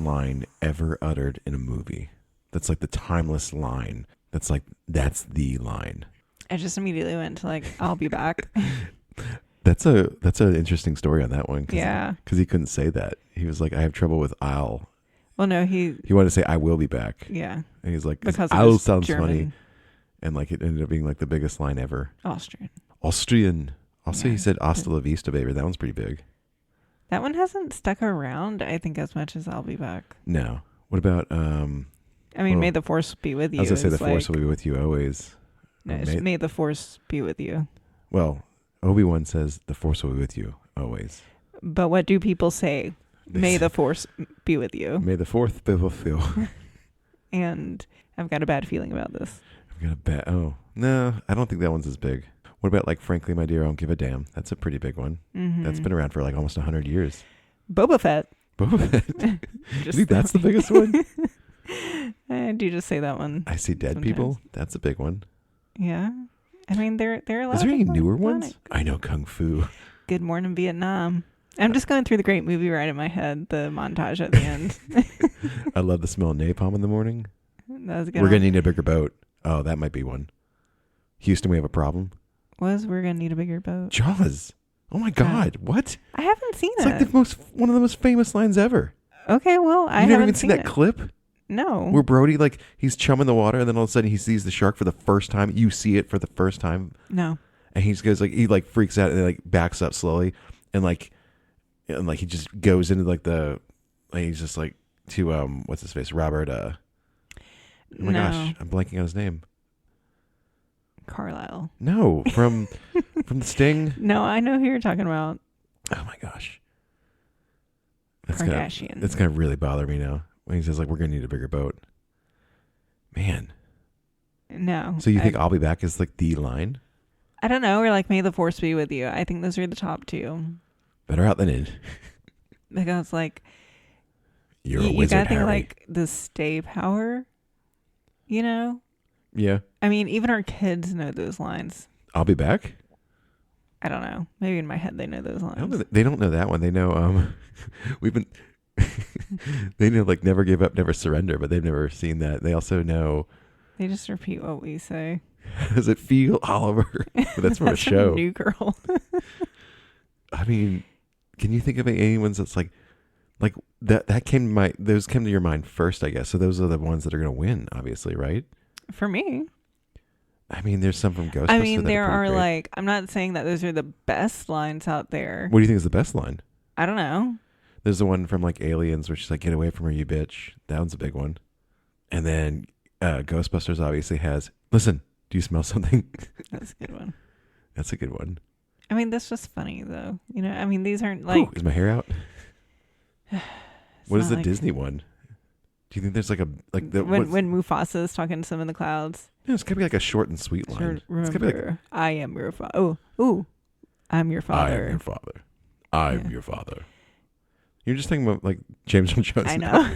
line ever uttered in a movie? That's like the timeless line. That's the line. I just immediately went to like, I'll be back. That's an interesting story on that one. Yeah. Because he couldn't say that. He was like, I have trouble with I'll. Well, no, he wanted to say I will be back. Yeah. And he's like, because I'll sounds German. funny. And like it ended up being like the biggest line ever. Austrian. Also, Yeah. he said hasta la vista, baby. That one's pretty big. That one hasn't stuck around, I think, as much as I'll be back. No. What about I mean, may the force be with you. I was gonna say the force like, will be with you always. No, it's may the force be with you. Well, Obi-Wan says the force will be with you always. But what do people say? May the force be with you. May the fourth be with you. And I've got a bad feeling about this. I've got a bad. Oh no, I don't think that one's as big. What about like Frankly, My Dear, I Don't Give a Damn? That's a pretty big one. Mm-hmm. That's been around for like almost 100 years. Boba Fett. Boba Fett. You think that's the biggest one? I do just say that one. I See Dead sometimes. People. That's a big one. Yeah. I mean, there are a lot. Is there any newer iconic. ones? I know Kung Fu. Good Morning Vietnam. I'm just going through the great movie right in my head, the montage at the end. I love the smell of napalm in the morning. That was a good. We're going to need a bigger boat. Oh, that might be one. Houston, we have a problem. We're going to need a bigger boat. Jaws. Oh my God. What? I haven't seen It's it. like one of the most famous lines ever. Okay, well, I You never haven't even seen seen that it. clip? No. Where Brody, like, he's chumming the water, and then all of a sudden he sees the shark for the first time. You see it for the first time. No. And he goes, like, he, like, freaks out and, like, backs up slowly. And, like, he just goes into, like, he's just, like, to, what's his face? Robert, oh my gosh, I'm blanking on his name. Carlisle. No, from The Sting. No, I know who you're talking about. Oh my gosh. Kardashian. It's gonna really bother me now when he says like we're gonna need a bigger boat. Man. No. So you think I'll be back is like the line? I don't know. Or like May the Force be with you. I think those are the top two. Better out than in. Because like You're a you wizard, gotta think Harry. like the stay power. You know? Yeah. I mean, even our kids know those lines. I'll be back? I don't know. Maybe in my head they know those lines. They don't know that one. They know we've been they know like never give up, never surrender, but they've never seen that. They also know They just repeat what we say. how does it feel, Oliver? That's from a show. From New Girl. I mean, can you think of any ones that's like that came to those came to your mind first, I guess. So those are the ones that are gonna win, obviously, right? For me. I mean, there's some from Ghostbusters. I mean, there that are pretty great. like, I'm not saying that those are the best lines out there. What do you think is the best line? I don't know. There's the one from like Aliens where she's like, "Get away from her, you bitch." That one's a big one. And then Ghostbusters obviously has, "Listen, do you smell something?" That's a good one. That's a good one. I mean, that's just funny though. You know, I mean, these aren't like. Ooh, is my hair out? What is not the Disney one? Do you think there's like when Mufasa is talking to some in the clouds? No, it's gotta be like a short and sweet line. It's gotta be like, Remember, I am your father. Oh, I'm your father. I am your father. I'm your father. You're just thinking about like James Earl Jones. I know.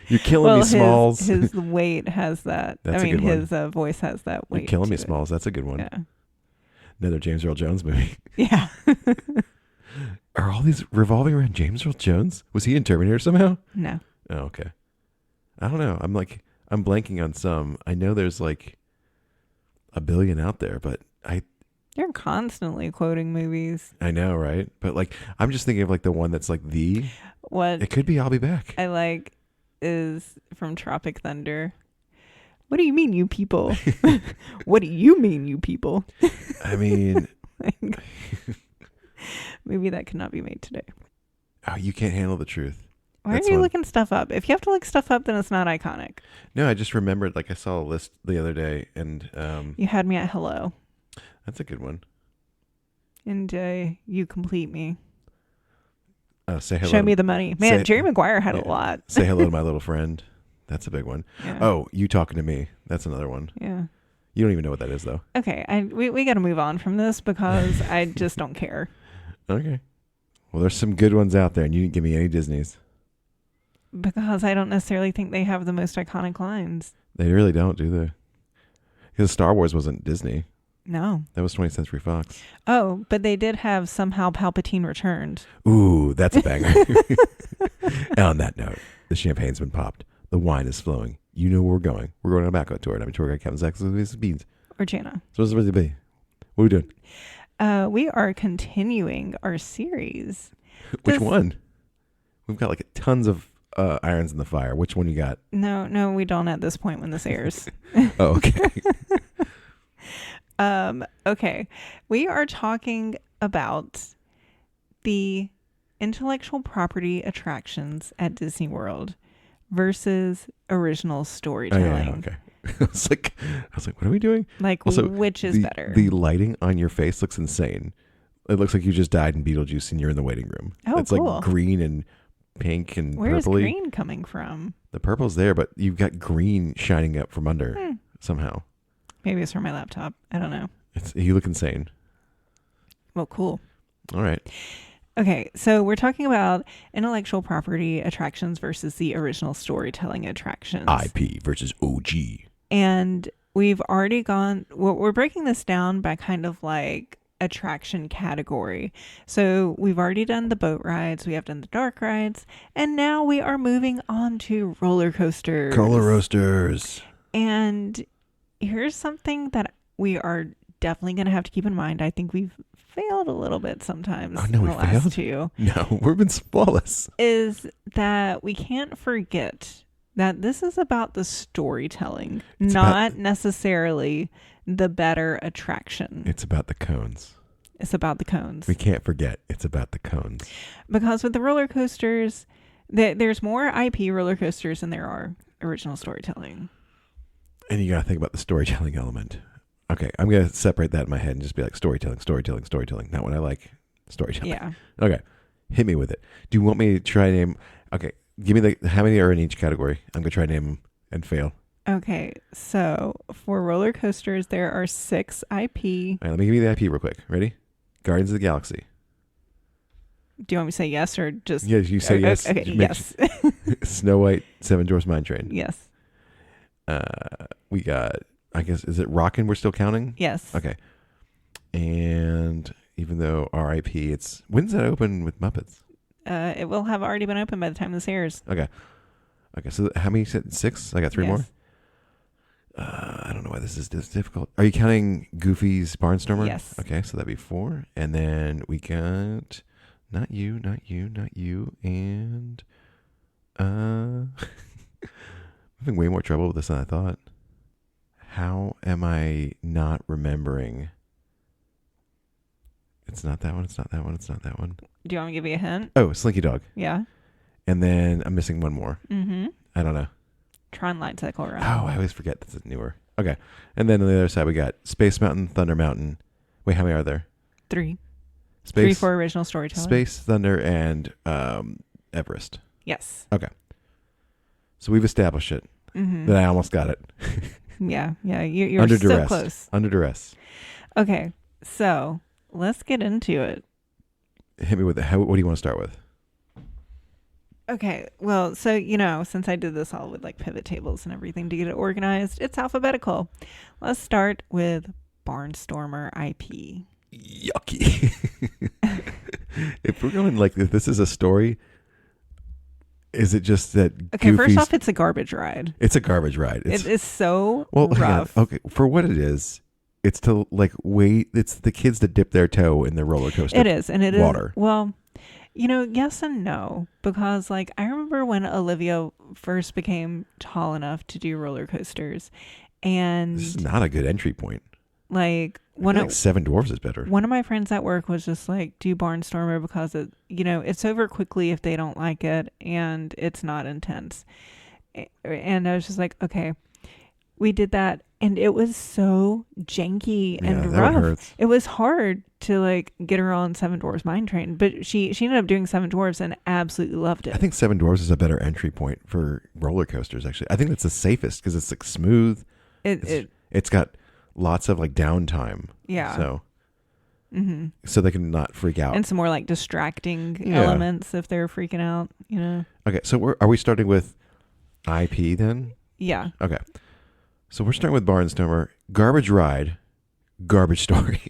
You're killing me, Smalls. His weight has that. That's I mean, a good one. his voice has that weight. You're killing me, to it. Smalls. That's a good one. Yeah. Another James Earl Jones movie. Yeah. Are all these revolving around James Earl Jones? Was he in Terminator somehow? No. Oh, okay. I don't know. I'm blanking on some. I know there's like a billion out there, but You're constantly quoting movies. I know, right? But like, I'm just thinking of like the one that's like What it could be I'll Be Back. I like is from Tropic Thunder. What do you mean, you people? What do you mean, you people? I mean, Maybe that cannot be made today. oh, you can't handle the truth. Why That's are you one. looking stuff up? If you have to look stuff up, then it's not iconic. No, I just remembered, like I saw a list the other day, and You had me at hello, that's a good one. and you complete me. Say hello. Show me the money. Man, Say- Jerry Maguire had yeah. a lot. Say hello to my little friend. That's a big one. Yeah. Oh, you talking to me. That's another one. Yeah. You don't even know what that is, though. Okay, we got to move on from this because I just don't care. Okay. Well, there's some good ones out there, and you didn't give me any Disneys. Because I don't necessarily think they have the most iconic lines. They really don't, do they? Because Star Wars wasn't Disney. No. That was 20th Century Fox. Oh, but they did have Somehow Palpatine Returned. Ooh, that's a banger. And on that note, The champagne's been popped. The wine is flowing. You know where we're going. We're going on a background tour. And I'm a tour guide, Captain Zach. This is Beans. Or Jana. So what's it supposed to be? What are we doing? We are continuing our series. Which one? We've got like tons of irons in the fire. Which one you got? No, we don't at this point when this airs. Oh, okay. Okay. We are talking about the intellectual property attractions at Disney World versus original storytelling. Oh, yeah, okay. I was like, what are we doing? Like, Also, which is better? The lighting on your face looks insane. It looks like you just died in Beetlejuice and you're in the waiting room. Oh, it's cool. like green and pink and Where's purpley. green coming from? The purple's there, but you've got green shining up from under somehow. Maybe it's from my laptop. I don't know. You look insane. Well, cool. All right. Okay, so we're talking about intellectual property attractions versus the original storytelling attractions. IP versus OG. And we've already we're breaking this down by kind of like attraction category. So we've already done the boat rides, we have done the dark rides, and now we are moving on to roller coasters. Roller roasters. And here's something that we are definitely going to have to keep in mind. I think we've failed a little bit sometimes. Oh, no, in we the last failed? two. No, we've been flawless. Is that we can't forget that this is about the storytelling, not necessarily the better attraction. It's about the cones. It's about the cones. We can't forget it's about the cones. Because with the roller coasters, there's more IP roller coasters than there are original storytelling. And you got to think about the storytelling element. Okay, I'm going to separate that in my head and just be like storytelling. Not what I like. Storytelling. Yeah. Okay, hit me with it. Do you want me to try to name... Okay, give me how many are in each category? I'm going to try to name them and fail. Okay, so for roller coasters, there are 6 IP. All right, let me give you the IP real quick. Ready? Guardians of the Galaxy. Do you want me to say yes or just... Yes, you say yes. Okay, Just yes. Snow White, Seven Dwarfs Mine Train. Yes. We got, I guess, is it Rockin' we're still counting? Yes. Okay. And even though RIP, when's that open with Muppets? It will have already been open by the time this airs. Okay, so how many you said? 6? I got 3 Yes. more? I don't know why this is this difficult. Are you counting Goofy's Barnstormer? Yes. Okay, so that'd be 4. And then we got not you, and I'm having way more trouble with this than I thought. How am I not remembering? It's not that one, it's not that one, it's not that one. Do you want me to give you a hint? Oh, Slinky Dog. Yeah. And then I'm missing one more. Mm-hmm. I don't know. Tron Light Cycle Run. Oh, I always forget this is newer. Okay. And then on the other side, we got Space Mountain, Thunder Mountain. Wait, how many are there? 3. Space, 3 for original storytelling. Space, Thunder, and Everest. Yes. Okay. So we've established it. Mm-hmm. That I almost got it. Yeah. You're Under so duress. close. Under duress. Okay, so let's get into it. Hit me with it. What do you want to start with? Okay, well, so, since I did this all with like pivot tables and everything to get it organized, it's alphabetical. Let's start with Barnstormer IP. Yucky. If we're going like this is a story, is it just that Okay, Goofy's... first off, it's a garbage ride. It's a garbage ride. It is so hang on. rough. Okay, for what it is, it's to it's the kids to dip their toe in the roller coaster. It is, and it is water. Well, yes and no, because like I remember when Olivia first became tall enough to do roller coasters, and This is not a good entry point. like I feel like Seven Dwarfs is better. one of my friends at work was just like, do Barnstormer because it's over quickly if they don't like it and it's not intense. And I was just like, okay, we did that and it was so janky and that one rough. hurts. It was hard to like get her on Seven Dwarfs Mine Train, but she ended up doing Seven Dwarfs and absolutely loved it. I think Seven Dwarfs is a better entry point for roller coasters. Actually, I think that's the safest because it's like smooth. It's got lots of like downtime. Yeah. So. Mm-hmm. So they can not freak out. And some more like distracting elements if they're freaking out, Okay, so are we starting with IP then? Yeah. Okay. So we're starting with Barnstormer. Garbage ride. Garbage story.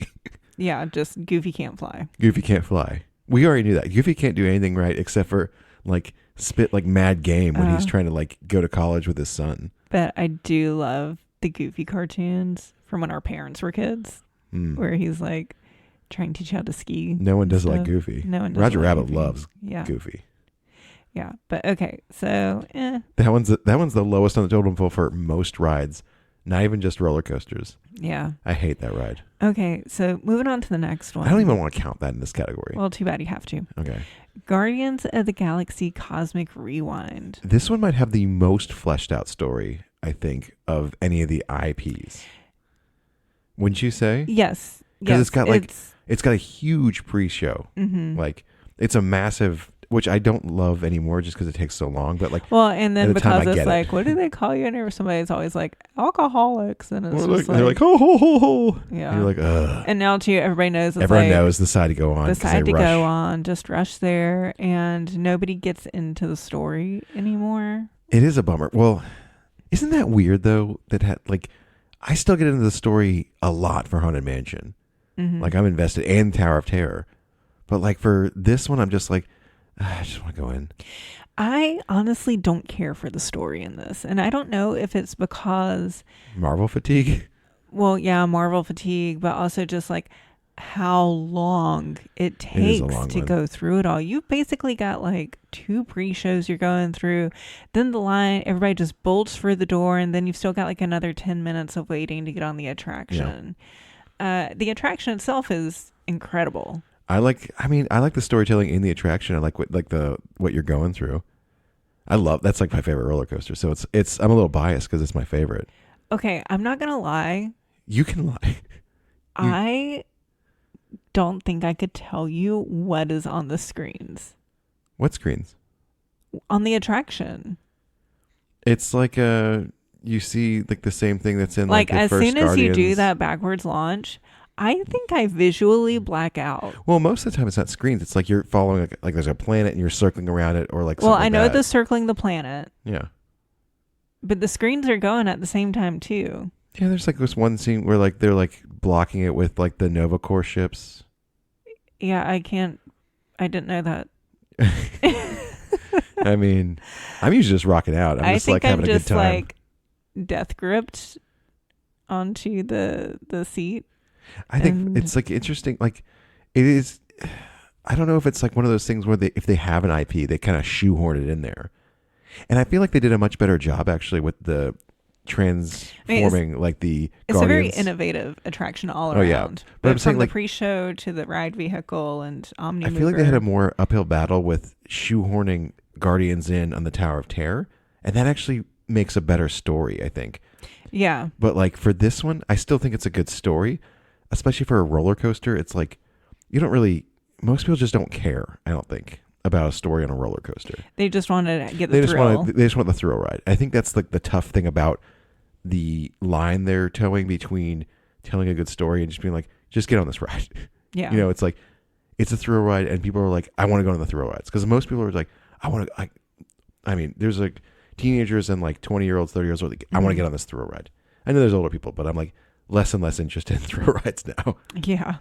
Yeah, just Goofy can't fly. Goofy can't fly. We already knew that. Goofy can't do anything right except for like spit like mad game when he's trying to like go to college with his son. But I do love the Goofy cartoons from when our parents were kids, where he's like trying to teach you how to ski. No one does it like Goofy. No one does Roger it like Rabbit Goofy. loves Yeah. Goofy. Yeah, but okay, so that one's the lowest on the totem pole for most rides, not even just roller coasters. Yeah, I hate that ride. Okay, so moving on to the next one. I don't even want to count that in this category. Well, too bad you have to. Okay. Guardians of the Galaxy Cosmic Rewind. This one might have the most fleshed out story, I think, of any of the IPs. Wouldn't you say? Yes. Because it's got a huge pre-show. Mm-hmm. Like it's a massive, which I don't love anymore just because it takes so long. But like, well, and then because it's like, it. What do they call you? And somebody's always like alcoholics, and it's just they're like, ho ho ho ho. Yeah. And you're like, ugh. And now too, everybody knows. Everyone knows the side to go on. The side to go on, just rush there, and nobody gets into the story anymore. It is a bummer. Well, isn't that weird though? I still get into the story a lot for Haunted Mansion. Mm-hmm. Like I'm invested, and Tower of Terror, but like for this one, I'm just like, I just want to go in. I honestly don't care for the story in this, and I don't know if it's because Marvel fatigue. Well, yeah, Marvel fatigue, but also just like how long it takes to go through it all. You've basically got like 2 pre-shows you're going through, then the line, everybody just bolts for the door, and then you've still got like another 10 minutes of waiting to get on the attraction. Yeah. The attraction itself is incredible. I like the storytelling in the attraction. I like what you're going through. That's like my favorite roller coaster. So I'm a little biased because it's my favorite. Okay, I'm not gonna lie. You can lie. I don't think I could tell you what is on the screens. What screens? On the attraction. It's like you see like the same thing that's in like the as first soon as Guardians. you do that backwards launch, I think I visually black out. Well, most of the time it's not screens. It's like you're following like there's a planet and you're circling around it, or like. Well, I know like the circling the planet. Yeah. But the screens are going at the same time too. Yeah, there's like this one scene where like they're like blocking it with like the Nova Corps ships. Yeah, I didn't know that. I mean, I'm usually just rocking out. I'm just like having a good time. Like death gripped onto the seat. I think it's like interesting. Like it is. I don't know if it's like one of those things where if they have an IP, they kind of shoehorn it in there. And I feel like they did a much better job actually with the transforming like the It's Guardians. a very innovative attraction all around. Yeah. But I'm saying from like the pre-show to the ride vehicle and Omni. I feel like they had a more uphill battle with shoehorning Guardians in on the Tower of Terror, and that actually makes a better story, I think. Yeah. But like for this one, I still think it's a good story, especially for a roller coaster. It's like most people just don't care, I don't think, about a story on a roller coaster. They just want to get the thrill. They just want the thrill ride. I think that's like the tough thing about the line they're towing between telling a good story and just being like, just get on this ride. Yeah. You know, it's like, it's a thrill ride and people are like, I want to go on the thrill rides. Because most people are like, I mean, there's like teenagers and like 20-year-olds, 30-year-olds are like, I want to get on this thrill ride. I know there's older people, but I'm like less and less interested in thrill rides now. Yeah.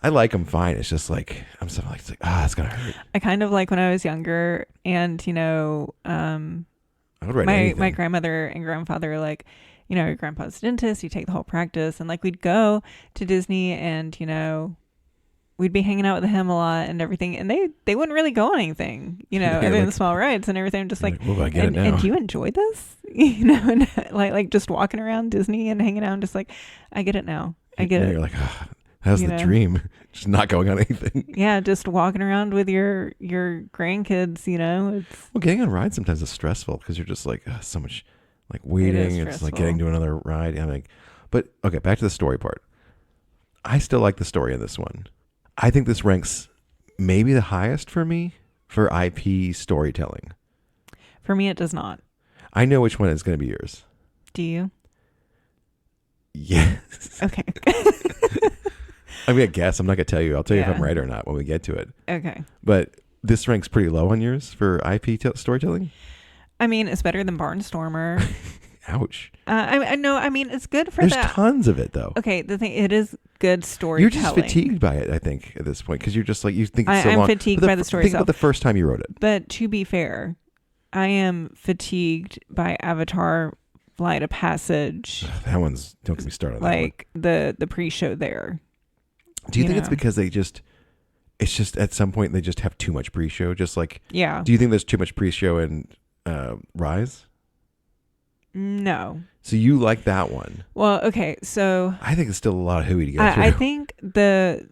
I like them fine. It's just like, I'm so like, it's going to hurt. I kind of like when I was younger and, I would ride anything. My grandmother and grandfather, like, your grandpa's a dentist, you take the whole practice, and like we'd go to Disney and, we'd be hanging out with him a lot and everything, and they wouldn't really go on anything, other than the small rides and everything. Just like, well, I get and, it now. And do you enjoy this? And like just walking around Disney and hanging out and just like, I get it now. I get it. You're like, that was the dream. Just not going on anything. Yeah, just walking around with your grandkids, Well, getting on rides sometimes is stressful because you're just like, so much like waiting. It's like getting to another ride. I'm like, but okay, back to the story part. I still like the story in this one. I think this ranks maybe the highest for me for IP storytelling. For me, it does not. I know which one is going to be yours. Do you? Yes. Okay. I'm going to guess. I'm not going to tell you. I'll tell you if I'm right or not when we get to it. Okay. But this ranks pretty low on yours for IP storytelling? I mean, it's better than Barnstormer. Ouch. I know. I mean, it's good for There's that. tons of it though. Okay, the thing, it is good storytelling. You're just fatigued by it, I think, at this point, because you're just like, you think it's so I'm long. fatigued by the story Think itself. about the first time you wrote it. But to be fair, I am fatigued by Avatar Flight of Passage. That one's, don't get me started on that one. Like the pre-show there. Do you think it's because it's just at some point they just have too much pre-show? Just like, Yeah. do you think there's too much pre-show in Rise? No. So you like that one? Well, okay, so I think it's still a lot of hooey to go through. I think the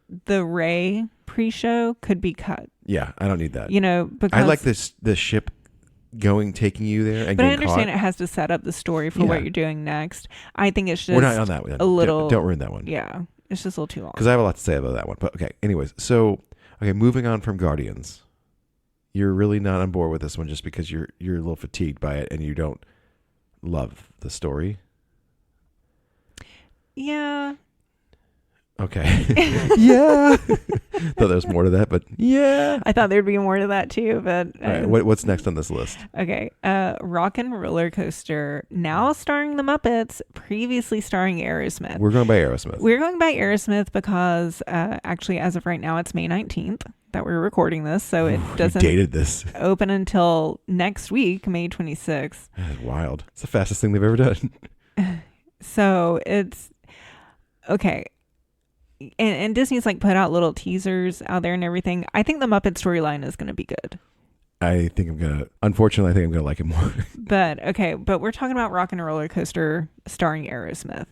Rey pre-show could be cut. Yeah, I don't need that. Because I like the ship taking you there, and but I getting understand caught. it has to set up the story for what you're doing next. I think it's just We're not on that one. a little. Don't ruin that one. Yeah, it's just a little too long. Because I have a lot to say about that one. But okay, anyways, so moving on from Guardians, you're really not on board with this one just because you're a little fatigued by it and you don't love the story. Yeah. Okay. Yeah. Thought there was more to that, but yeah. I thought there'd be more to that too, but All right, what's next on this list? okay. Rock and Roller Coaster, now starring the Muppets, previously starring Aerosmith. We're going by Aerosmith. We're going by Aerosmith because actually, as of right now, it's May 19th that we're recording this, so it doesn't dated this. open until next week, May 26th. That's wild. It's the fastest thing they've ever done. So it's okay. And Disney's like put out little teasers out there and everything. I think the Muppet storyline is going to be good. Unfortunately, I think I'm going to like it more. But we're talking about Rock and Roller Coaster starring Aerosmith.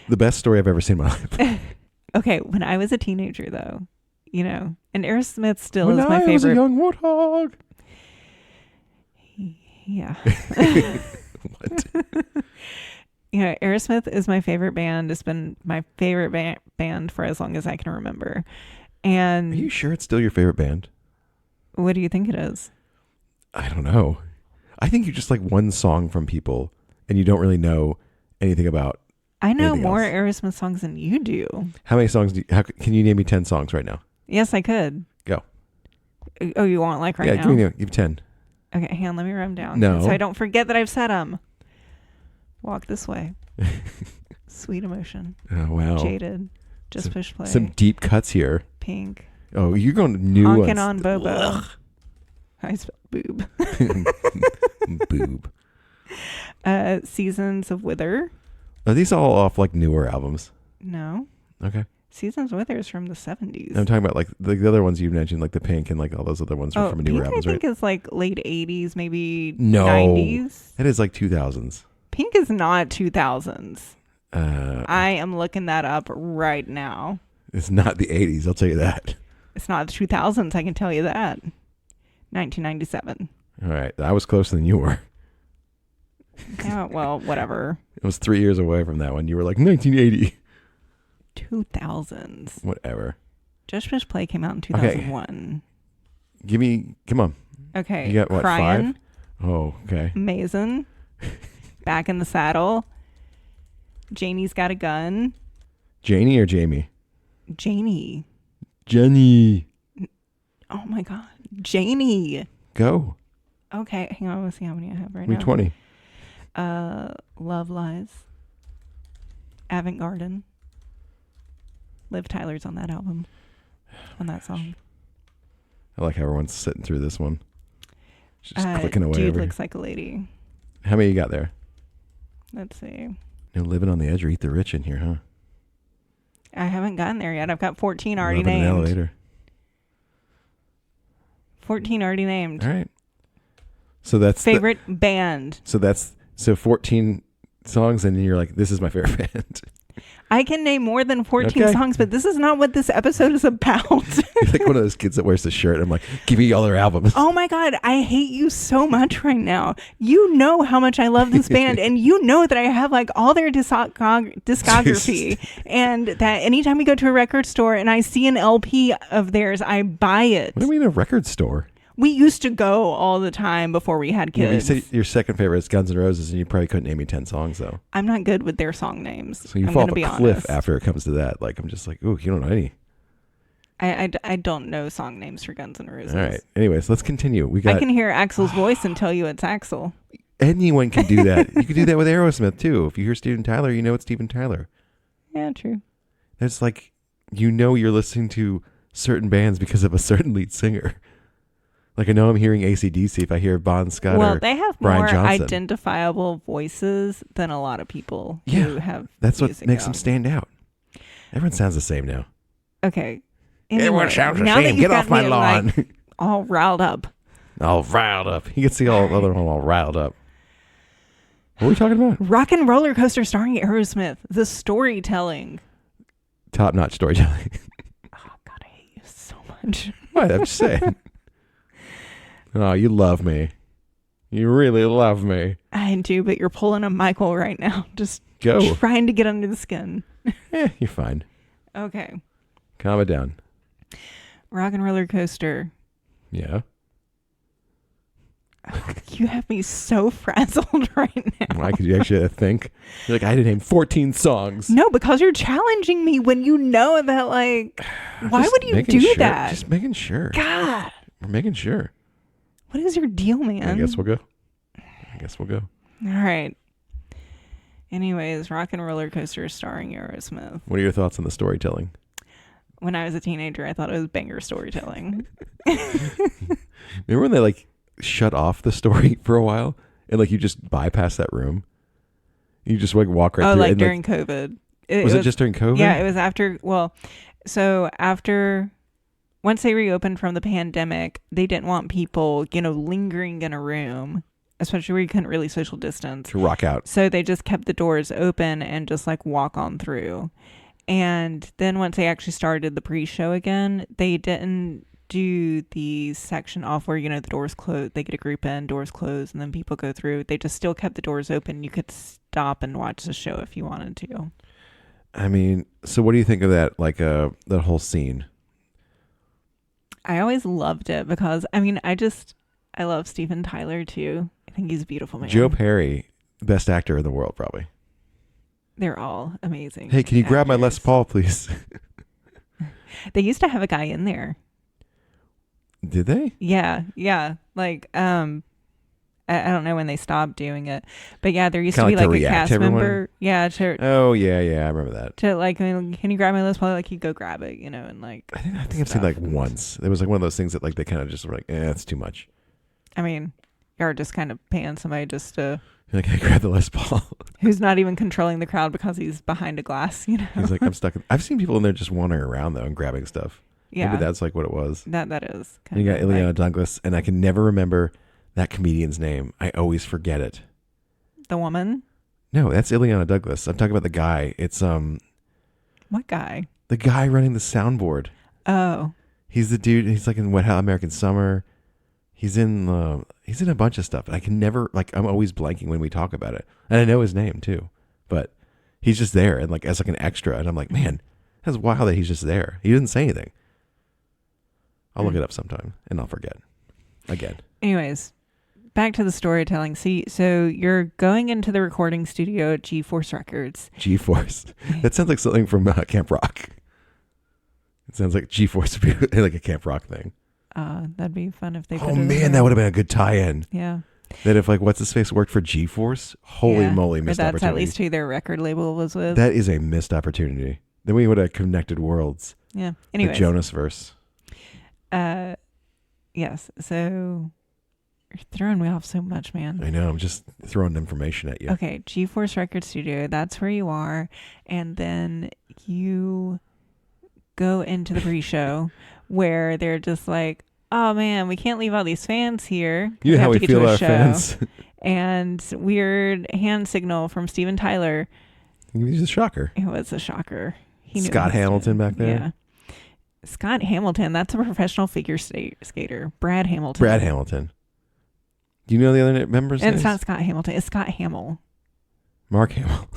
The best story I've ever seen in my life. Okay, when I was a teenager though, and Aerosmith still when is my I was a favorite. young warthog. Yeah. What? Aerosmith is my favorite band. It's been my favorite band for as long as I can remember. And Are you sure it's still your favorite band? what do you think it is? I don't know. I think you just like one song from people and you don't really know anything about. I know anything more else. Aerosmith songs than you do. How many songs can you name me 10 songs right now? Yes, I could. Go. Oh, you want like right yeah, now? give 10. Okay, hang on, let me write them down. No. So I don't forget that I've said them. Walk This Way. Sweet Emotion. Oh, wow. Jaded. Just Push Play. Some deep cuts here. Pink. Oh, you're going to new Honkin' ones. on Bobo. Ugh. I spelled boob. Boob. Seasons of Wither. Are these all off like newer albums? No. Okay. Seasons of Wither is from the 70s. I'm talking about like the other ones you mentioned, like the Pink and like all those other ones from newer Pink, albums, I right? think is like late 80s, maybe No. 90s. That is like 2000s. Pink is not 2000s. I I am looking that up right now. It's not the 80s, I'll tell you that. It's not the 2000s, I can tell you that. 1997. All right. I was closer than you were. Yeah, well, whatever. It was 3 years away from that one. You were like 1980. 2000s. Whatever. Just Push Play came out in Okay. 2001. Come on. Okay. You got what, Cryin', 5? Oh, okay. Mason, Back in the Saddle, Janie's Got a Gun, Janie or Jamie? Janie. Jenny. Oh my God. Janie. Go. Okay, hang on. Let's see how many I have right Me now. 20. Love Lies, Avant Garden. Liv Tyler's on that album, on that song. I like how everyone's sitting through this one. Just clicking away. Dude over Looks Like a Lady. How many you got there? Let's see. No living on the edge or eat the rich in here, huh? I haven't gotten there yet. I've got 14 already Love in an named. elevator. 14 already named. All right. So that's Favorite band. So 14 songs, and then you're like, this is my favorite band. I can name more than 14 Okay. songs, but this is not what this episode is about. You're like one of those kids that wears the shirt. I'm like, give me all their albums. Oh my God, I hate you so much right now. You know how much I love this band, and you know that I have like all their discography, and that anytime we go to a record store and I see an LP of theirs, I buy it. What do we mean a record store? We used to go all the time before we had Yeah, you kids. said your second favorite is Guns N' Roses, and you probably couldn't name me 10 songs, though. I'm not good with their song names. So you I'm fall off gonna a be cliff honest. after it comes to that. Like, I'm just like, ooh, you don't know any. I don't know song names for Guns N' Roses. All right. Anyways, let's continue. We got. I can hear Axel's voice and tell you it's Axel. Anyone can do that. You can do that with Aerosmith too. If you hear Steven Tyler, you know it's Steven Tyler. Yeah, true. It's like, you're listening to certain bands because of a certain lead singer. Like, I know I'm hearing AC/DC if I hear Bon Scott Well, or they have Brian more Johnson. identifiable voices than a lot of people who have. That's what music makes them out. stand out. Everyone sounds the same now. Okay. Everyone Anyway, sounds the now that same. you've Get off got my me, lawn. like, all riled up. All riled up. You can see all other one all riled up. What are we talking about? Rock and Roller Coaster starring Aerosmith. The storytelling. Top-notch storytelling. Oh, God, I hate you so much. What? I'm just saying. Oh, you love me. You really love me. I do, but you're pulling a Michael right now. Just Go. trying to get under the skin. You're fine. Okay. Calm it down. Rock and Roller Coaster. Yeah. You have me so frazzled right now. Why could you actually think? You're like, I had to name 14 songs. No, because you're challenging me when you know that, like, why Just would you making do sure. that? Just making sure. God, We're making sure. what is your deal, man? I guess we'll go. All right. Anyways, Rock and Roller Coaster starring Aerosmith. What are your thoughts on the storytelling? When I was a teenager, I thought it was banger storytelling. Remember when they like shut off the story for a while and like you just bypass that room? You just like walk right Oh, through like it. during COVID. Was it just during COVID? Yeah, it was after. Well, so after once they reopened from the pandemic, they didn't want people, lingering in a room, especially where you couldn't really social distance. To rock out. So they just kept the doors open and just like walk on through. And then once they actually started the pre-show again, they didn't do the section off where, the doors close. They get a group in, doors close, and then people go through. They just still kept the doors open. You could stop and watch the show if you wanted to. I mean, so what do you think of that? Like that whole scene? I always loved it because, I love Steven Tyler too. I think he's a beautiful man. Joe Perry, best actor in the world, probably. They're all amazing. Hey, can you grab my Les Paul, please? They used to have a guy in there. Did they? Yeah. Like, I don't know when they stopped doing it, but yeah, there used Kinda to be like to like a react cast to everyone? member. Yeah. Oh, yeah, I remember that. To like, can you grab my Les Paul? Like, you go grab it, and like. I think I've seen like once. It was like one of those things that like they kind of just were like, it's too much. You're just kind of paying somebody just to. You're like, I grab the Les Paul. Who's not even controlling the crowd because he's behind a glass, He's like, I'm stuck. I've seen people in there just wandering around though and grabbing stuff. Yeah. Maybe that's like what it was. That is. And you got of Ileana like Douglas, and I can never remember that comedian's name. I always forget it. the woman. No, that's Ileana Douglas. I'm talking about the guy. It's What guy? the guy running the soundboard. Oh. He's the dude. He's like in Wet Hot American Summer. He's in a bunch of stuff. I can never I'm always blanking when we talk about it, and I know his name too. But he's just there and like as like an extra, and I'm like, man, that's wild that he's just there. He didn't say anything. I'll look it up sometime, and I'll forget again. Anyways, back to the storytelling. See, so you're going into the recording studio at G-Force Records. G-Force. That sounds like something from Camp Rock. It sounds like G-Force would be like a Camp Rock thing. That'd be fun if they. Oh man, that would have been a good tie-in. Yeah. That if like what's his face worked for G-Force, holy moly, but missed that's opportunity. at least who their record label was with. That is a missed opportunity. Then we would have connected worlds. Yeah. The Anyways. Jonas verse. Yes. So you're throwing me off so much, man. I know. I'm just throwing information at you. Okay, G-Force Record Studio. That's where you are, and then you go into the pre-show where they're just like, "Oh man, we can't leave all these fans here. You know how we have to get feel to a our show." fans. And weird hand signal from Steven Tyler. He's a shocker. It was a shocker. He knew Scott what he was Hamilton doing. back there? Yeah. Scott Hamilton, that's a professional figure skater. Brad Hamilton. Brad Hamilton. Do you know the other members? And it's not Scott Hamilton. It's Scott Hamill. Mark Hamill.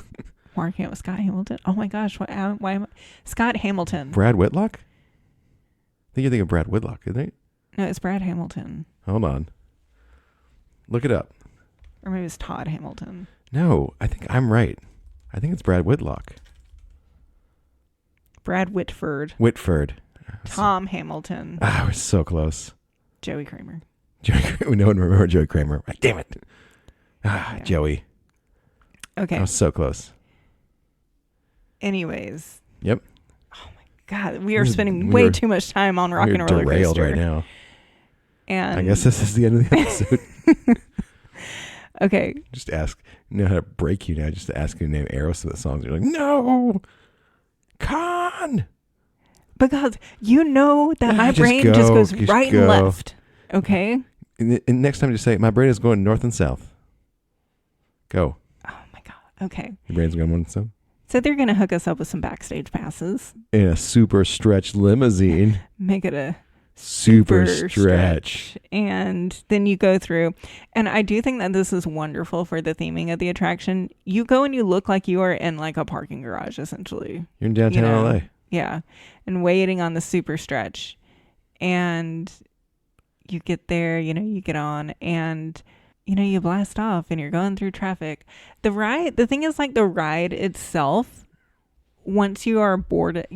Mark Hamill. Scott Hamilton. Oh my gosh. Why am I? Scott Hamilton. Brad Whitlock? I think you're thinking of Brad Whitlock, isn't it? No, it's Brad Hamilton. Hold on. Look it up. Or maybe it's Todd Hamilton. No, I think I'm right. I think it's Brad Whitlock. Brad Whitford. Whitford. Tom Hamilton. We're so close. Joey Kramer. Joey Kramer. No one remember Joey Kramer. Damn it. Yeah. Joey. Okay. I was so close. Anyways. Yep. Oh my God, we are spending way too much time on Rock and Roller derailed Coaster right now. And I guess this is the end of the episode. Okay. Just ask. Know how to break you now. Just to ask you to name Aerosmith songs. You're like, no, Con. Because you know that my Just brain go, just goes just right go. and left. Okay. And next time, just say, my brain is going north and south. Go. Oh my God. Okay. Your brain's going north and south. So they're gonna hook us up with some backstage passes. In a super stretch limousine. Make it a Super stretch. And then you go through, and I do think that this is wonderful for the theming of the attraction. You go and you look like you are in like a parking garage, essentially. You're in downtown You know? LA. Yeah. And waiting on the super stretch. And you get there, you get on, and you blast off and you're going through traffic. The thing is, like, the ride itself, once you have boarded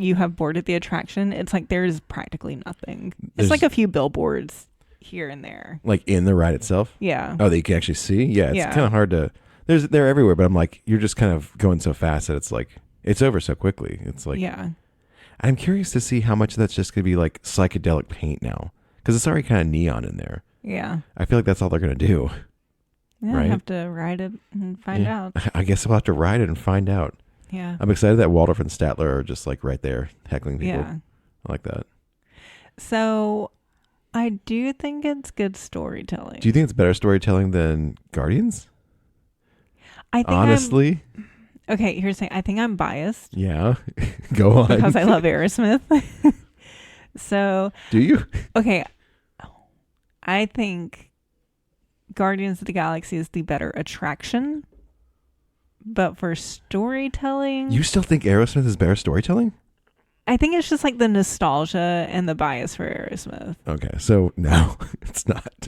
the attraction, it's like there's practically nothing. It's like a few billboards here and there. Like in the ride itself? Yeah. Oh, that you can actually see? Yeah, it's Yeah. kind of hard to... They're everywhere, but I'm like, you're just kind of going so fast that it's like, it's over so quickly. It's like... Yeah. I'm curious to see how much that's just going to be like psychedelic paint now. Because it's already kind of neon in there. Yeah. I feel like that's all they're going to do. Yeah, Right? I have to ride it and find out. I guess we'll have to ride it and find out. Yeah. I'm excited that Waldorf and Statler are just like right there heckling people. Yeah. I like that. So I do think it's good storytelling. Do you think it's better storytelling than Guardians? I think Honestly? okay, here's the thing. I think I'm biased Yeah. Go on. because I love Aerosmith. So, Do you? okay, I think Guardians of the Galaxy is the better attraction. But for storytelling, You still think Aerosmith is better storytelling? I think it's just like the nostalgia and the bias for Aerosmith. Okay, so no, it's not.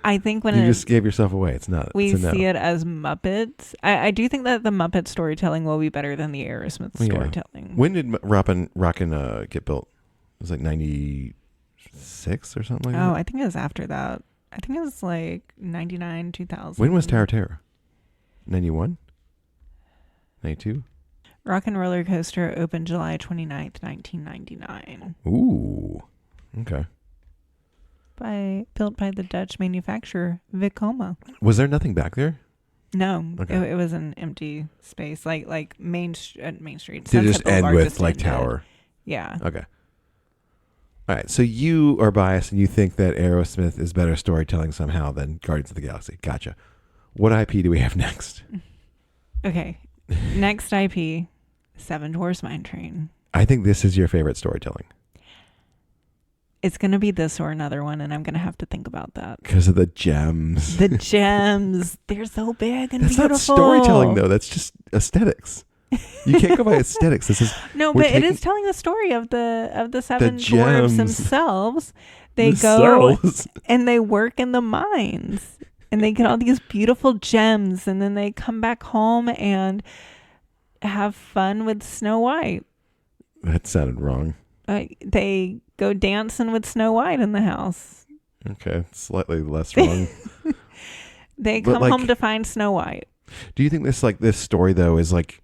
I think when You just gave yourself away. It's not. we it's a no. see it as Muppets, I do think that the Muppet storytelling will be better than the Aerosmith Yeah. storytelling. When did Rockin' get built? It was like 96 or something like that? Oh, I think it was after that. I think it was like 99, 2000. When was Tower of Terror? 91? 92? Rock and Roller Coaster opened July 29th, 1999. Ooh. Okay. Built by the Dutch manufacturer Vekoma. Was there nothing back there? No, Okay. it was an empty space, like Main Street. Did it Sunset just end Boulevard with just like ended. Tower? Yeah. Okay. All right. So you are biased and you think that Aerosmith is better storytelling somehow than Guardians of the Galaxy. Gotcha. What IP do we have next? Okay. Next IP, Seven Dwarfs Mine Train. I think this is your favorite storytelling It's going to be this or another one, and I'm going to have to think about that. because of the gems. The gems, they're so big and That's beautiful. not storytelling though. That's just aesthetics. You can't go by aesthetics. This is No, we're but it is taking- telling the story of the seven dwarves gems. themselves. They go themselves. and they work in the mines, and they get all these beautiful gems, and then they come back home and have fun with Snow White. That sounded wrong. They go dancing with Snow White in the house. Okay, slightly less wrong. They But, come like- home to find Snow White. Do you think this story though is like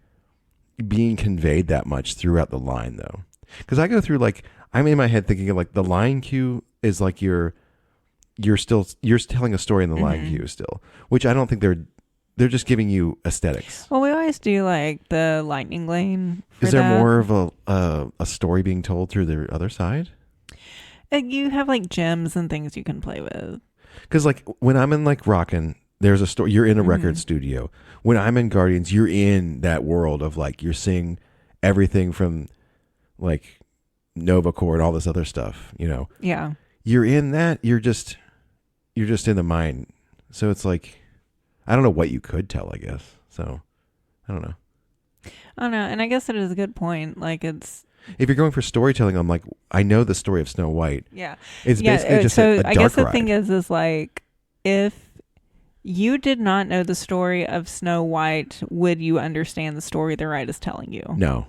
being conveyed that much throughout the line though? Because I go through like I'm in my head thinking of like the line cue is like you're telling a story in the line Mhm. cue still, which I don't think they're just giving you aesthetics. Well, we always do like the lightning lane. For Is there that. more of a story being told through the other side? You have like gems and things you can play with. Because like when I'm in like Rockin', there's a story. You're in a record Mhm. studio. When I'm in Guardians, you're in that world of like you're seeing everything from like Nova Corps and all this other stuff. You know, Yeah. you're in that. You're just in the mind. So it's like I don't know what you could tell. I guess so. I don't know. I don't know. And I guess it is a good point. Like it's If you're going for storytelling, I'm like I know the story of Snow White. yeah. It's basically just so a I dark guess the ride. thing is like if you did not know the story of Snow White, would you understand the story the ride is telling you? No.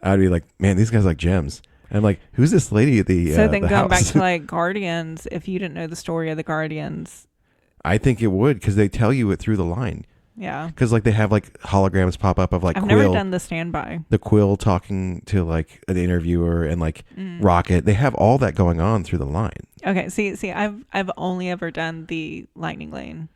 I'd be like, man, these guys like gems. And I'm like, who's this lady at the So then the going back house? to like Guardians, if you didn't know the story of the Guardians, I think it would, because they tell you it through the line. Yeah. Because like they have like holograms pop up of like I've Quill. never done the standby. The Quill talking to like an interviewer and like Rocket. They have all that going on through the line. Okay. See, I've only ever done the lightning lane.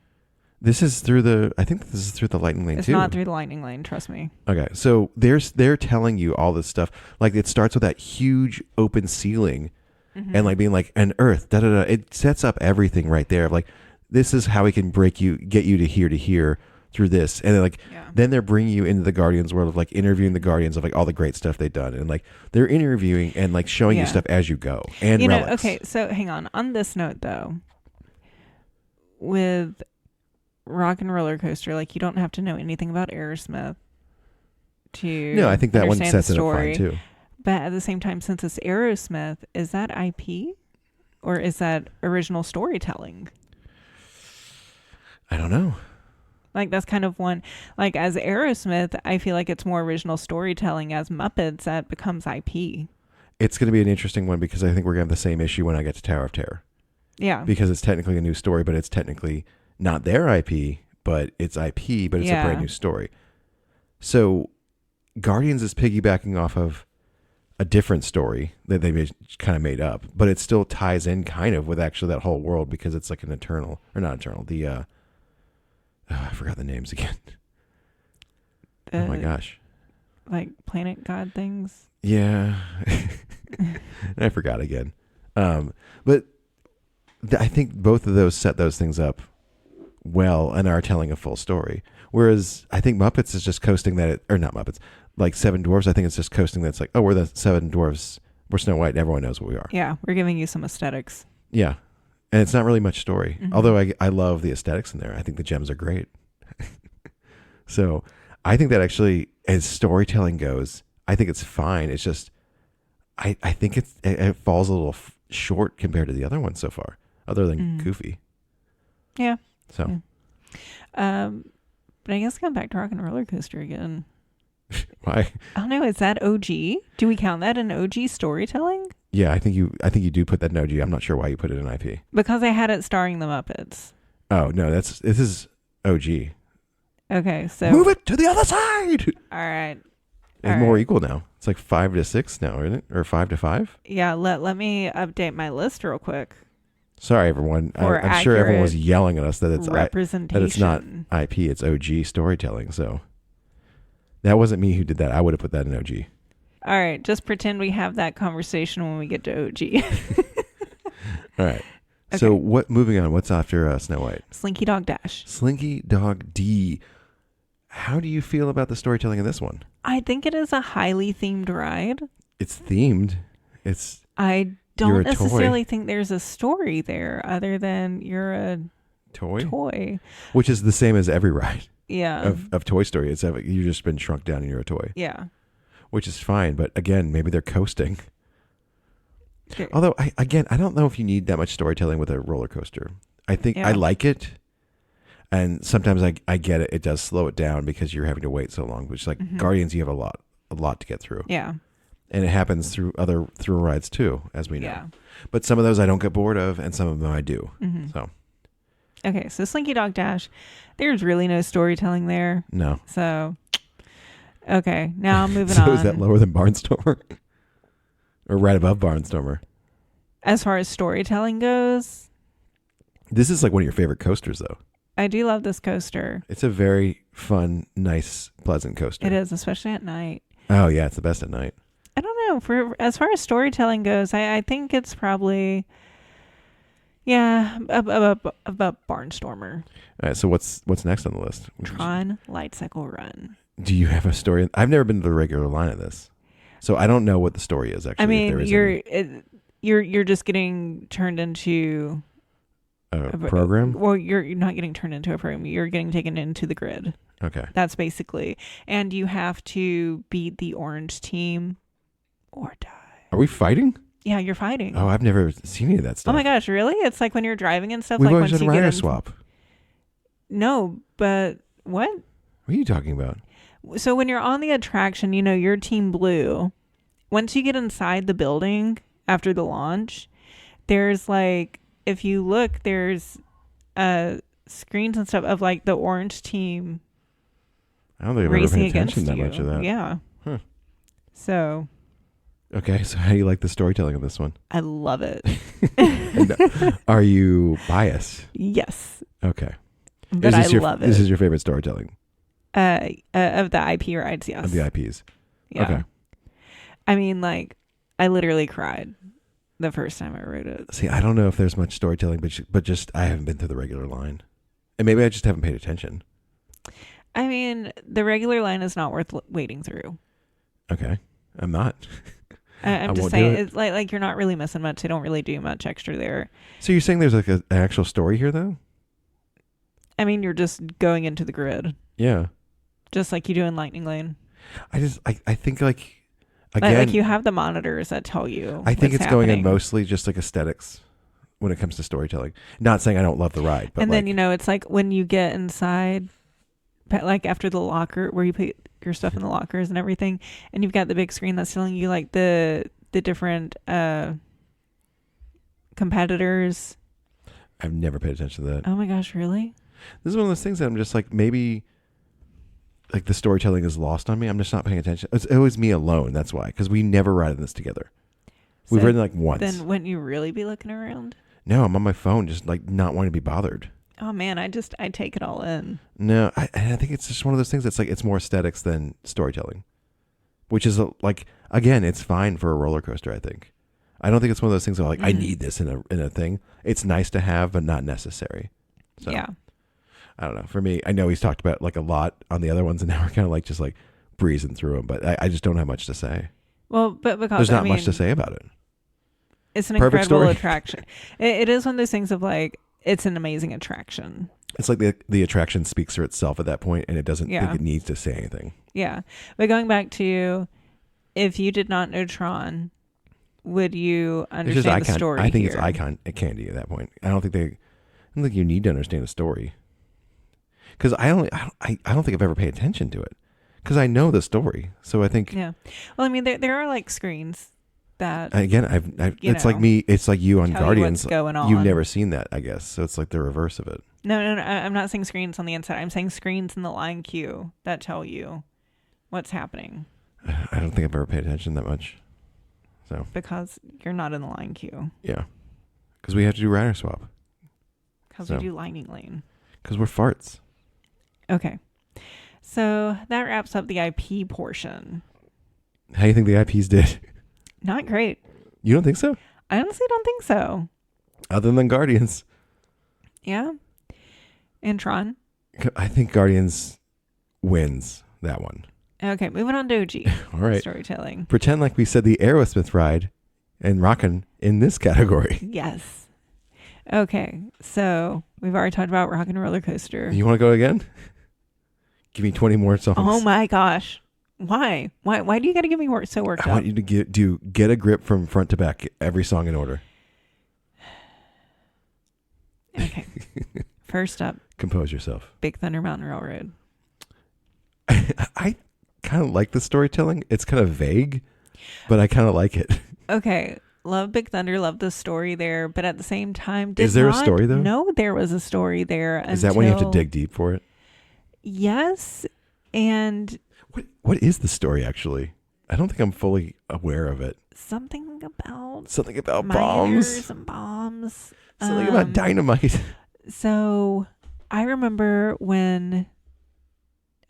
This is through the. I think this is through the lightning lane It's too. not through the lightning lane. Trust me. Okay, so they're telling you all this stuff. Like it starts with that huge open ceiling, and like being like an Earth. Da da da. It sets up everything right there. Like this is how we can get you to here through this, and then like then they're bringing you into the Guardians world of like interviewing the Guardians of like all the great stuff they've done, and like they're interviewing and like showing you stuff as you go. And relics. Okay, so hang on. On this note though, with Rock and Roller Coaster, like you don't have to know anything about Aerosmith to no, I think that one understand sets the it up story. fine too. But at the same time, since it's Aerosmith, is that IP or is that original storytelling? I don't know. Like that's kind of one. Like as Aerosmith, I feel like it's more original storytelling. As Muppets, that becomes IP. It's going to be an interesting one because I think we're going to have the same issue when I get to Tower of Terror. Yeah, because it's technically a new story, but it's technically not their IP, but it's IP, but it's a brand new story. So Guardians is piggybacking off of a different story that they kind of made up, but it still ties in kind of with actually that whole world because it's like an eternal, or not eternal, the, I forgot the names again. Oh my gosh. Like planet god things. Yeah. I forgot again. But I think both of those set those things up well and are telling a full story. Whereas I think Muppets is just coasting that, or not Muppets, like Seven Dwarfs, I think it's just coasting that it's like, oh, we're the Seven Dwarfs, we're Snow White, and everyone knows what we are. Yeah, we're giving you some aesthetics. Yeah. And it's not really much story. Although I love the aesthetics in there. I think the gems are great. So I think that actually, as storytelling goes, I think it's fine. It's just, I think it falls a little short compared to the other ones so far, other than Goofy. Yeah. So. Yeah. But I guess going back to Rock and Roller Coaster again. Why? I don't know. Is that OG? Do we count that in OG storytelling? Yeah, I think you do put that in OG. I'm not sure why you put it in IP. Because I had it starring the Muppets. Oh no, this is OG. Okay, so move it to the other side. All right. It's more equal now. It's like 5-6 now, isn't it? Or 5-5? Yeah. Let me update my list real quick. Sorry, everyone. I'm sure everyone was yelling at us that it's representation. that it's not IP. It's OG storytelling. So that wasn't me who did that. I would have put that in OG. All right. Just pretend we have that conversation when we get to OG. All right. Okay. So moving on. What's after Snow White? Slinky Dog Dash. Slinky Dog D. How do you feel about the storytelling in this one? I think it is a highly themed ride. It's themed. I don't necessarily think there's a story there other than you're a toy. Which is the same as every ride. Yeah. Of Toy Story. It's you've just been shrunk down and you're a toy. Yeah. Which is fine, but again, maybe they're coasting. Okay. Although I don't know if you need that much storytelling with a roller coaster. I think I like it. And sometimes I get it. It does slow it down because you're having to wait so long. Which like Guardians, you have a lot to get through. Yeah. And it happens through other thrill rides too, as we know. Yeah. But some of those I don't get bored of, and some of them I do. So. Okay, so Slinky Dog Dash, there's really no storytelling there. No. So, okay, now I'm moving so on. So is that lower than Barnstormer? Or right above Barnstormer? As far as storytelling goes. This is like one of your favorite coasters, though. I do love this coaster. It's a very fun, nice, pleasant coaster. It is, especially at night. Oh, yeah, it's the best at night. I don't know. As far as storytelling goes, I think it's probably, about Barnstormer. All right, so what's next on the list? Tron Light Cycle Run. Do you have a story? I've never been to the regular line of this, so I don't know what the story is, actually. I mean, you're just getting turned into a program? Well, you're not getting turned into a program. You're getting taken into the grid. Okay. That's basically. And you have to beat the orange team or die. Are we fighting? Yeah, you're fighting. Oh, I've never seen any of that stuff. Oh my gosh, really? It's like when you're driving and stuff. We've like always once done you get rider swap. No, but what? What are you talking about? So when you're on the attraction, you're Team Blue. Once you get inside the building after the launch, there's like, if you look, there's a screens and stuff of like the orange team I don't think I've ever racing paid against attention that you. much of that. Yeah. Huh. So Okay, so how do you like the storytelling of this one? I love it. Are you biased? Yes. Okay. But I love it. This is your favorite storytelling Of the IP rides, yes. of the IPs. Yeah. Okay. I mean, like, I literally cried the first time I wrote it. See, I don't know if there's much storytelling, but just I haven't been through the regular line, and maybe I just haven't paid attention. I mean, the regular line is not worth waiting through. Okay, I'm not. I'm just saying, it's like you're not really missing much. They don't really do much extra there. So you're saying there's like an actual story here, though? I mean, you're just going into the grid, Yeah. just like you do in Lightning Lane. I think like again, Like you have the monitors that tell you. I think what's it's going in happening. mostly just like aesthetics when it comes to storytelling. Not saying I don't love the ride, but And like, then it's like when you get inside, like after the locker where you put your stuff in the lockers and everything, and you've got the big screen that's telling you like the different competitors. I've never paid attention to that. Oh my gosh, really? This is one of those things that I'm just like, maybe like the storytelling is lost on me. I'm just not paying attention. It was me alone. That's why, because we never ride this together. We've So ridden like once. Then wouldn't you really be looking around? No, I'm on my phone, just like not wanting to be bothered. Oh man, I take it all in. No, I think it's just one of those things that's like it's more aesthetics than storytelling, which is like, again, it's fine for a roller coaster. I think. I don't think it's one of those things where like I need this in a thing. It's nice to have, but not necessary. So, yeah. I don't know. For me, I know he's talked about like a lot on the other ones, and now we're kind of like just like breezing through them. But I just don't have much to say. Well, but because There's not much to say about it. It's an Perfect incredible story. attraction. It is one of those things of like it's an amazing attraction. It's like the attraction speaks for itself at that point, and it doesn't think it needs to say anything. Yeah, but going back to, if you did not know Tron, would you understand the story? I think here? it's icon candy at that point. I don't think you need to understand a story. Because I don't think I've ever paid attention to it. Because I know the story, so I think. Yeah, well, I mean, there are like screens that. Again, it's like me. It's like you on tell you Guardians. what's going on. You've never seen that, I guess. So it's like the reverse of it. No. I'm not saying screens on the inside. I'm saying screens in the line queue that tell you what's happening. I don't think I've ever paid attention that much. So. Because you're not in the line queue. Yeah. Because we have to do rider swap. Because we do Lightning Lane. Because we're farts. Okay. So that wraps up the IP portion. How do you think the IPs did? Not great. You don't think so? I honestly don't think so. Other than Guardians. Yeah. And Tron. I think Guardians wins that one. Okay, moving on to OG. All right. Storytelling. Pretend like we said the Aerosmith ride and Rockin' in this category. Yes. Okay, so we've already talked about Rock and Roller Coaster. You want to go again? Give me 20 more songs. Oh my gosh. Why? Why do you got to get me so worked I up? want you to get a grip from front to back, every song in order. Okay. First up, Compose yourself. Big Thunder Mountain Railroad. I kind of like the storytelling. It's kind of vague, but I kind of like it. Okay. Love Big Thunder, love the story there, but at the same time, Is there a story, though? No, there was a story there. Is that when you have to dig deep for it? Yes, and what is the story actually? I don't think I'm fully aware of it. something about bombs. miners and bombs. Something about dynamite. So I remember when,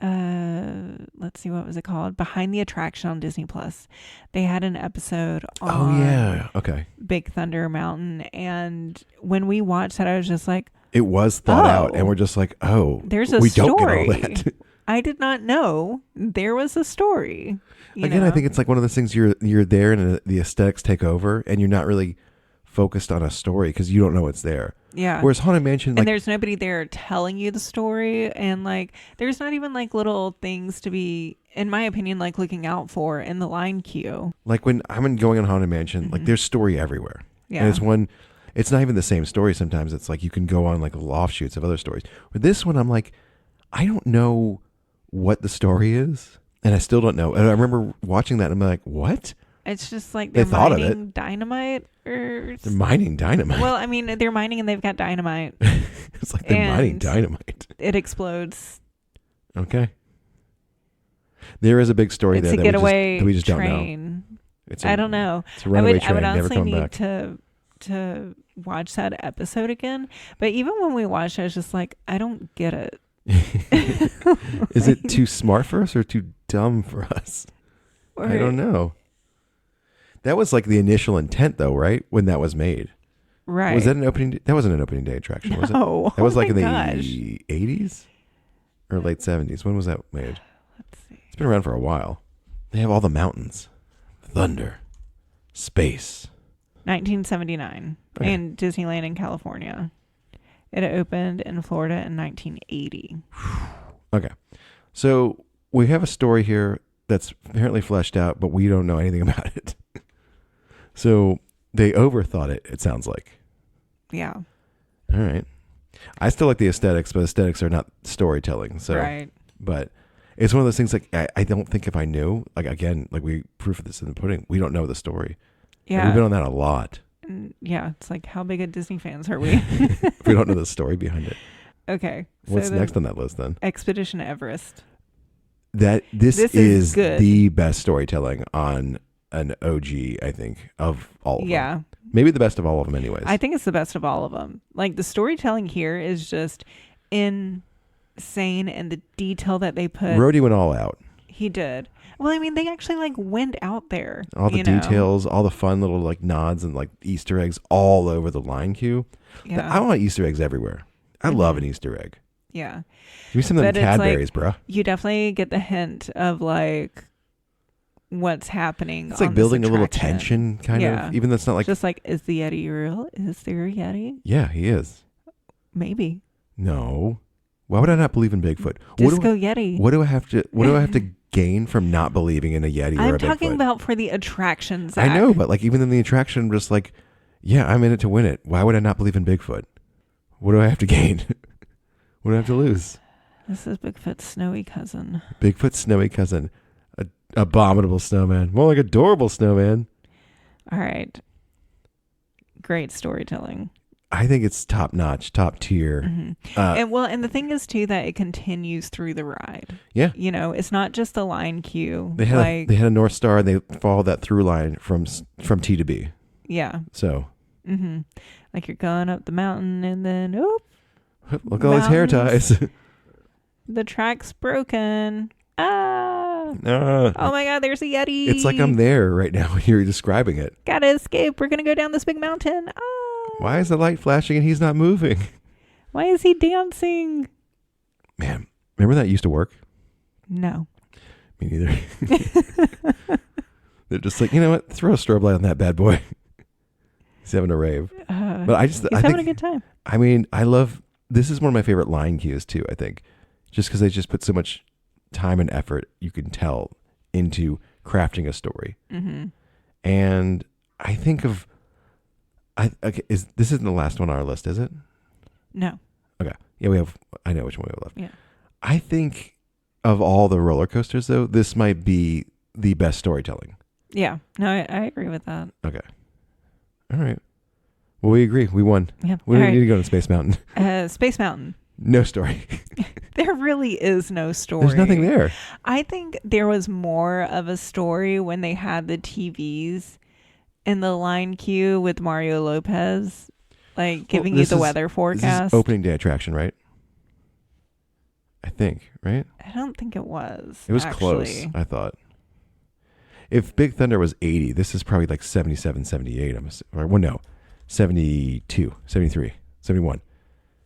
let's see, what was it called? Behind the Attraction on Disney Plus. They had an episode on Oh yeah, okay. Big Thunder Mountain, and when we watched that, I was just like, It was thought out, and we're just like, oh, there's a we story. don't get all that. I did not know there was a story. Again, I think it's like one of those things you're there and the aesthetics take over, and you're not really focused on a story because you don't know it's there. Yeah. Whereas Haunted Mansion, and there's nobody there telling you the story, and like there's not even like little things to be, in my opinion, like looking out for in the line queue. like when I'm going on Haunted Mansion, like there's story everywhere. Yeah. And it's not even the same story. Sometimes it's like you can go on like little offshoots of other stories. With this one, I'm like, I don't know what the story is, and I still don't know. And I remember watching that, and I'm like, what? It's just like They they're thought of mining dynamite or They're mining dynamite. well, I mean, they're mining and they've got dynamite. It's like they're mining and dynamite. It explodes. Okay. There is a big story It's there a that getaway we just don't know. train. It's I don't know. It's a runaway train, I would never honestly coming need back. to watch that episode again. But even when we watched it, I was just like, I don't get it. Is it too smart for us or too dumb for us? I don't know. That was like the initial intent, though, right? When that was made. Right. Was that an opening? That wasn't an opening day attraction, was it? No. That was like in the gosh. 80s or late 70s. When was that made? Let's see. It's been around for a while. They have all the mountains, thunder, space. 1979 Okay. in Disneyland in California. It opened in Florida in 1980. Okay. So we have a story here that's apparently fleshed out, but we don't know anything about it. So they overthought it, it sounds like. Yeah. All right. I still like the aesthetics, but aesthetics are not storytelling. So, Right. but it's one of those things like I don't think if I knew, like again, like we proof of this in the pudding, we don't know the story. Yeah. And we've been on that a lot. Yeah. It's like, how big a Disney fans are we? If we don't know the story behind it. Okay. What's so next on that list then? Expedition Everest. This is is good. the best storytelling on an OG, I think, of all of them. Yeah. Maybe the best of all of them anyways. I think it's the best of all of them. Like the storytelling here is just insane, and the detail that they put. Rhodey went all out. He did. Well, I mean, they actually like went out there. All the you know? details, all the fun little like nods and like Easter eggs all over the line queue. Yeah. I want Easter eggs everywhere. I love an Easter egg. Yeah. Give me some of them But it's like- Cadbury's, bro. You definitely get the hint of like what's happening. It's like on building this a little attraction. tension, kind Yeah. of. Even though it's not like, Just like, is the Yeti real? Is there a Yeti? yeah, he is. Maybe. No. Why would I not believe in Bigfoot? Disco Yeti. What do I have to gain from not believing in a Yeti or I'm a talking Bigfoot? about for the attraction, I Zach. know, but like even in the attraction, I'm just like, yeah, I'm in it to win it. Why would I not believe in Bigfoot? What do I have to gain? What do I have to lose? This is Bigfoot's snowy cousin. Bigfoot's snowy cousin, abominable snowman, more like adorable snowman. All right. Great storytelling. I think it's top notch, top tier. Mhm. Uh, And the thing is too that it continues through the ride. Yeah. You know, it's not just the line queue. They had a North Star and they followed that through line from T to B. yeah. So Like you're going up the mountain and then oop, look at all those hair ties. the track's broken. Ah. Oh my God, there's a Yeti. it's like I'm there right now when you're describing it. Gotta escape. We're gonna go down this big mountain. Ah. Why is the light flashing and he's not moving? Why is he dancing? Man, remember that used to work? No. Me neither. They're just like, you know what? Throw a strobe light on that bad boy. He's having a rave. But He's having a good time. I mean, this is one of my favorite line cues too, I think. Just because they just put so much time and effort, you can tell, into crafting a story. Mm-hmm. And I think of, this isn't the last one on our list, is it? No. Okay. Yeah, I know which one we have left. Yeah. I think of all the roller coasters, though, this might be the best storytelling. Yeah. No, I agree with that. Okay. All right. Well, we agree. We won. Yeah. We All don't need right. to go to Space Mountain. Space Mountain. No story. There really is no story. There's nothing there. I think there was more of a story when they had the TVs in the line queue with Mario Lopez, like giving you the weather This forecast. is opening day attraction, right? I think, right? I don't think it was. It was actually. close, I thought. If Big Thunder was 80, this is probably like 77, 78. No, 72, 73, 71.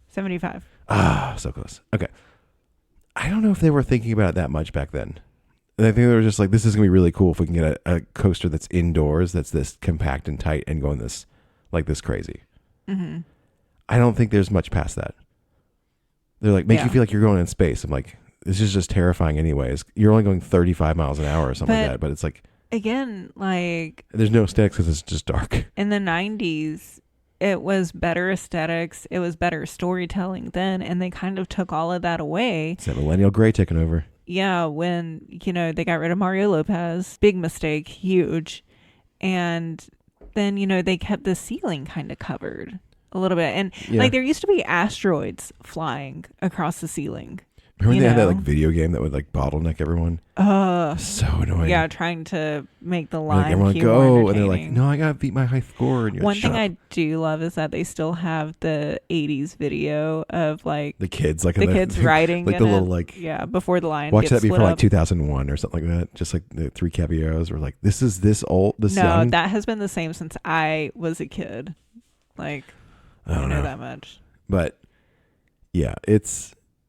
75. Ah, so close. Okay. I don't know if they were thinking about it that much back then. And I think they were just like, this is going to be really cool if we can get a coaster that's indoors, that's this compact and tight and going this crazy. Mm-hmm. I don't think there's much past that. They're like, make Yeah. you feel like you're going in space. I'm like, this is just terrifying anyways. You're only going 35 miles an hour or something like that. But it's like, Again, like there's no aesthetics because it's just dark. in the 90s, it was better aesthetics. It was better storytelling then. And they kind of took all of that away. It's that millennial gray taking over. Yeah, when, they got rid of Mario Lopez. Big mistake. Huge. And then, they kept the ceiling kind of covered a little bit. And like there used to be asteroids flying across the ceiling. Remember they had that like video game that would like bottleneck everyone? So annoying. Yeah, trying to make the line like everyone keep go, more and they're like, entertaining. no, I gotta beat my high score. And One thing I do love is that they still have the 80s video of like the kids, like the kids riding like in the little it. like before the line watch gets that split before like up. 2001 or something like that. Just like the Three Caballeros were like, this is this old, this No, young. that has been the same since I was a kid. Like I don't know know that much. But yeah,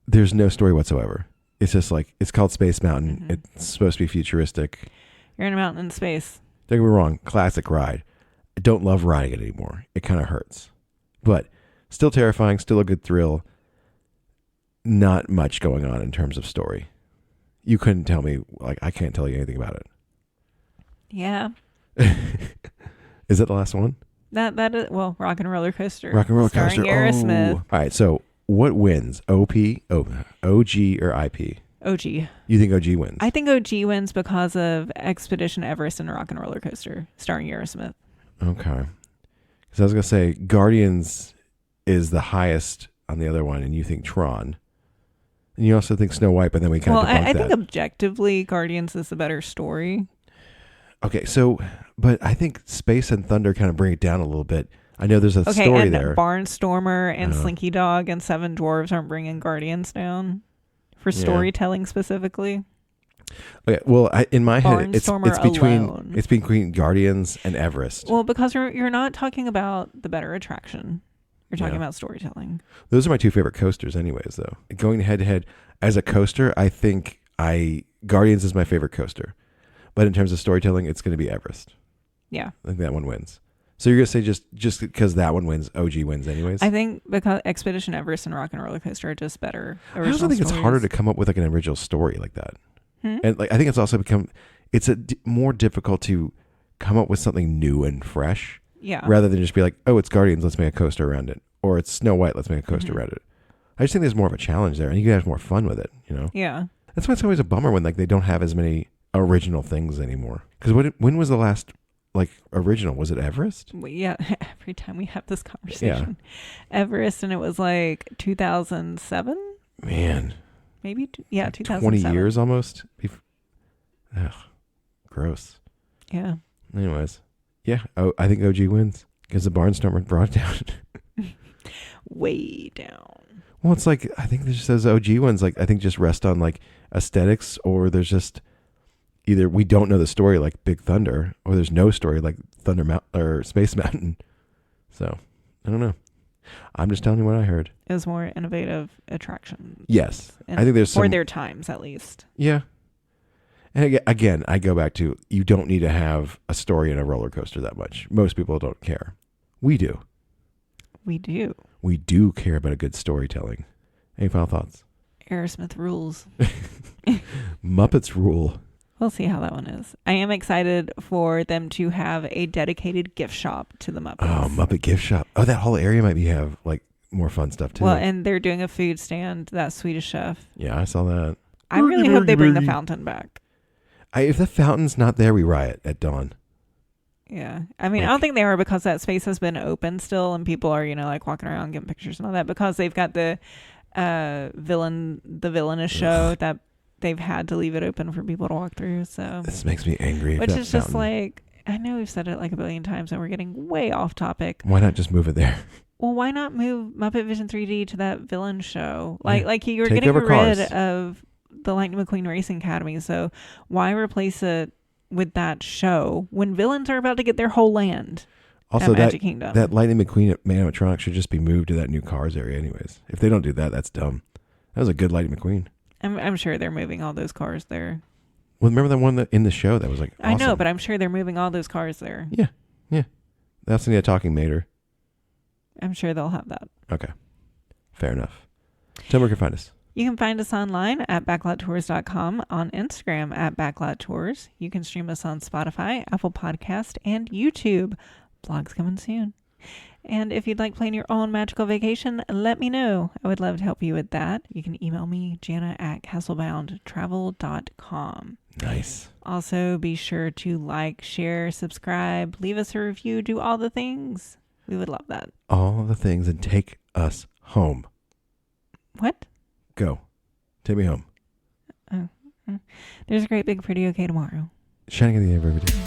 there's no story whatsoever. It's just like, it's called Space Mountain. Mm-hmm. It's supposed to be futuristic. You're in a mountain in space. Don't get me wrong, classic ride. I don't love riding it anymore. It kind of hurts. But still terrifying, still a good thrill. Not much going on in terms of story. You couldn't tell me, like, I can't tell you anything about it. Yeah. Is that the last one? That is, well, Rock and Roller Coaster. Rock and Roller Coaster. Starring Aerosmith. Oh. All right, so what wins? OG, or IP? OG. You think OG wins? I think OG wins because of Expedition Everest and Rock and Roller Coaster, starring Aerosmith. Okay. Because I was going to say, Guardians is the highest on the other one, and you think Tron. And you also think Snow White, but then we kind of I think objectively, Guardians is the better story. Okay, so, but I think Space and Thunder kind of bring it down a little bit. I know there's a story and there. Barnstormer and Slinky Dog and Seven Dwarves aren't bringing Guardians down for storytelling specifically. Okay, well, in my head, it's alone. it's between Guardians and Everest. Well, because you're not talking about the better attraction. You're talking about storytelling. Those are my two favorite coasters anyways, though. Going head to head as a coaster, I think Guardians is my favorite coaster. But in terms of storytelling, it's going to be Everest. Yeah. I think that one wins. So you're going to say just because that one wins, OG wins anyways? I think because Expedition Everest and Rock and Roller Coaster are just better. I also think it's harder to come up with like an original story like that. Hmm? And like I think it's also more difficult to come up with something new and fresh. Yeah. Rather than just be like, oh, it's Guardians, let's make a coaster around it. Or it's Snow White, let's make a coaster around it. I just think there's more of a challenge there, and you can have more fun with it, you know? Yeah. That's why it's always a bummer when like they don't have as many original things anymore. Because when was the last like original? Was it Everest? Yeah. Every time we have this conversation. Yeah. Everest, and it was like 2007? Man. Maybe, 2007. 20 years almost? Ugh. Gross. Yeah. Anyways. Yeah, I think OG wins because the Barnstormer brought it down. Way down. Well, it's like, I think there's just those OG ones, like, I think just rest on like aesthetics, or there's just either we don't know the story like Big Thunder, or there's no story like Thunder Mountain or Space Mountain. So, I don't know. I'm just telling you what I heard. It was more innovative attractions. Yes. I think there's for their times, at least. Yeah. And again, I go back to, you don't need to have a story in a roller coaster that much. Most people don't care. We do. We do. We do care about a good storytelling. Any final thoughts? Aerosmith rules. Muppets rule. We'll see how that one is. I am excited for them to have a dedicated gift shop to the Muppets. Oh, Muppet gift shop. Oh, that whole area might have like more fun stuff too. Well, and they're doing a food stand, that Swedish Chef. Yeah, I saw that. I really hope they bring the fountain back. If the fountain's not there, we riot at dawn. Yeah. I mean, I don't think they are, because that space has been open still and people are, like walking around getting pictures and all that, because they've got the villainous show that they've had to leave it open for people to walk through. So this makes me angry. Which is just like, I know we've said it like a billion times and we're getting way off topic. Why not just move it there? Well, why not move Muppet Vision 3D to that villain show? Like you're getting rid cars. of the Lightning McQueen Racing Academy, so why replace it with that show when villains are about to get their whole land? Also, at Magic Kingdom. That Lightning McQueen at animatronics should just be moved to that new cars area anyways. If they don't do that, that's dumb. That was a good Lightning McQueen. I'm sure they're moving all those cars there. Well, remember that one in the show that was like awesome? I know, but I'm sure they're moving all those cars there. Yeah. That's the Talking Mater. I'm sure they'll have that. Okay. Fair enough. Tell me where you can find us. You can find us online at backlottours.com, on Instagram at backlottours. You can stream us on Spotify, Apple Podcast, and YouTube. Vlogs coming soon. And if you'd like to plan your own magical vacation, let me know. I would love to help you with that. You can email me, jana@castleboundtravel.com. Nice. Also, be sure to like, share, subscribe, leave us a review, do all the things. We would love that. All the things, and take us home. What? Go. Take me home. There's a great big pretty okay tomorrow. Shining at the end of every day.